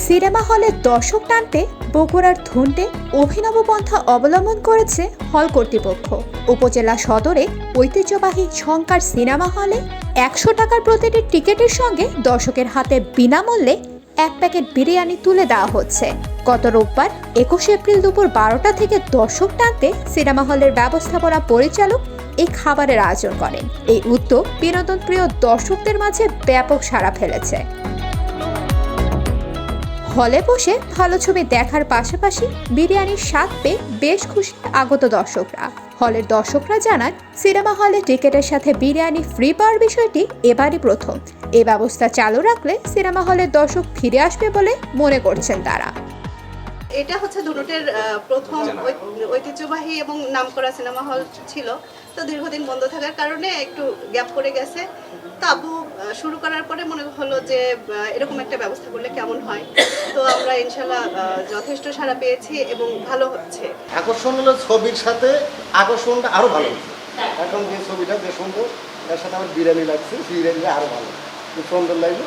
Cinema হলে দর্শক টানতে বগুড়ার ধুনটে অভিনব পন্থা অবলম্বন করেছে হল কর্তৃপক্ষ। উপজেলা সদরে ঐতিহ্যবাহী ঝংকার সিনেমা হলে ১০০ টাকার প্রতিটি টিকিটের সঙ্গে দর্শকের হাতে বিনামূল্যে এক প্যাকেট বিরিয়ানি তুলে দেওয়া হচ্ছে। গত রোববার ২১ এপ্রিল দুপুর ১২টা থেকে দর্শক টানতে সিনেমা হলের ব্যবস্থাপনা পরিচালক এই খাবারের আয়োজন করেন। এই উদ্যোগ বিনোদন প্রিয় দর্শকদের মাঝে ব্যাপক সাড়া ফেলেছে। হলে বসে ভালো ছবি দেখার পাশাপাশি বিরিয়ানির স্বাদ পেয়ে বেশ খুশি আগত দর্শকরা। হলের দর্শকরা জানান, সিনেমা হলে টিকিটের সাথে বিরিয়ানি ফ্রি পাওয়ার বিষয়টি এবারই প্রথম। এই ব্যবস্থা চালু রাখলে সিনেমা হলের দর্শক ফিরে আসবে বলে মনে করছেন তারা। এটা হচ্ছে ধুনটের প্রথম ঐতিহ্যবাহী এবং নামকরা সিনেমা হল ছিল। তো দীর্ঘদিন বন্ধ থাকার কারণে একটু গ্যাপ পড়ে গেছে। তো আবু শুরু করার পরে মনে হলো যে এরকম একটা ব্যবস্থা করলে কেমন হয়। তো আমরা ইনশাল্লাহ যথেষ্ট সাড়া পেয়েছি এবং ভালো হচ্ছে। আকর্ষণ হলো ছবির সাথে আকর্ষণটা আরো ভালো হচ্ছে। এখন যে ছবিটা যে সুন্দর, তার সাথে আমার বিরিয়ানি লাগছে, বিরিয়ানিটা আরো ভালো, খুব সুন্দর লাগলো।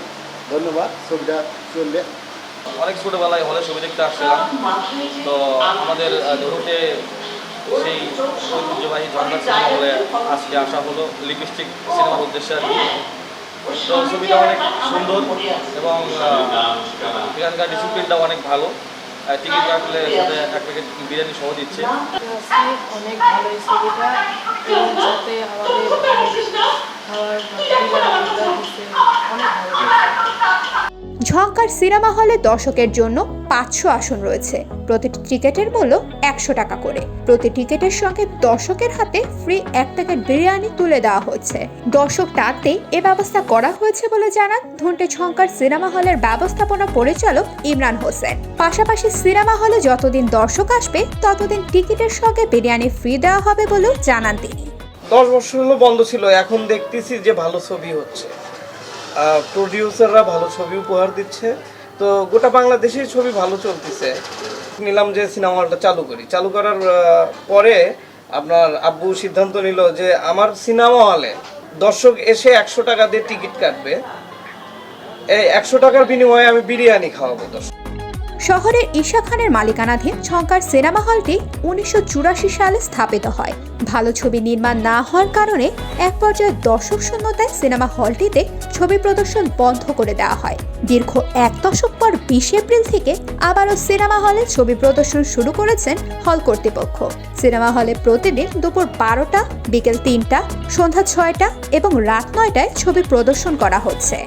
ধন্যবাদ। ছবিটা চললে অনেক ছোটোবেলায় হলে ছবি দেখতে আসছিলাম। তো আমাদের ধরুতে সেই ঐতিহ্যবাহী ঝংকার সিনেমা হলে আজকে আসা হলো লিপস্টিক সিনেমার উদ্দেশ্যে আর কি। তো ছবিটা অনেক সুন্দর এবং এখানকার ডিসিপ্লিনটাও অনেক ভালো। টিকিট কাটলে সাথে এক প্যাকেট বিরিয়ানি সহ দিচ্ছে। অনেক ভালো এই ছবিটা এবং সাথে আমাদের খাওয়ার অনেক ভালো। ঝংকার সিনেমা হলে দর্শকের জন্য ৫০০ আসন রয়েছে। প্রতিটি টিকিটের মূল্য ১০০ টাকা করে। প্রতি টিকিটের সঙ্গে দর্শকের হাতে ফ্রি এক প্যাকেট বিরিয়ানি তুলে দেওয়া হচ্ছে। দর্শক টানতে এ ব্যবস্থা করা হয়েছে বলে জানান ধুনটে ঝংকার সিনেমা হলের ব্যবস্থাপনা পরিচালক ইমরান হোসেন। পাশাপাশি সিনেমা হলে যতদিন দর্শক আসবে ততদিন টিকিটের সঙ্গে বিরিয়ানি ফ্রি দেওয়া হবে বলেও জানান তিনি। 10 বছর হলো বন্ধ ছিল, এখন দেখতেছি যে ভালো ছবি হচ্ছে, প্রডিউসাররা ভালো ছবি উপহার দিচ্ছে। তো গোটা বাংলাদেশের ছবি ভালো চলতেছে। নিলাম যে সিনেমা হলটা চালু করার পরে আপনার আব্বু সিদ্ধান্ত নিল যে আমার সিনেমা হলে দর্শক এসে ১০০ টাকা দিয়ে টিকিট কাটবে, এই ১০০ টাকার বিনিময়ে আমি বিরিয়ানি খাওয়াবো দর্শক। শহরের ঈশা খানের মালিকানাধীন ঝংকার সিনেমা হলটি ১৯৮৪ সালে স্থাপিত হয়। ভালো ছবি নির্মাণ না হওয়ার কারণে এক পর্যায়ে দর্শক শূন্যতায় সিনেমা হলটিতে ছবি প্রদর্শন বন্ধ করে দেওয়া হয়। দীর্ঘ ১ দশক পর ২০ এপ্রিল থেকে আবারও সিনেমা হলে ছবি প্রদর্শন শুরু করেছেন হল কর্তৃপক্ষ। সিনেমা হলে প্রতিদিন দুপুর ১২টা, বিকেল ৩টা, সন্ধ্যা ৬টা এবং রাত ৯টায় ছবি প্রদর্শন করা হচ্ছে।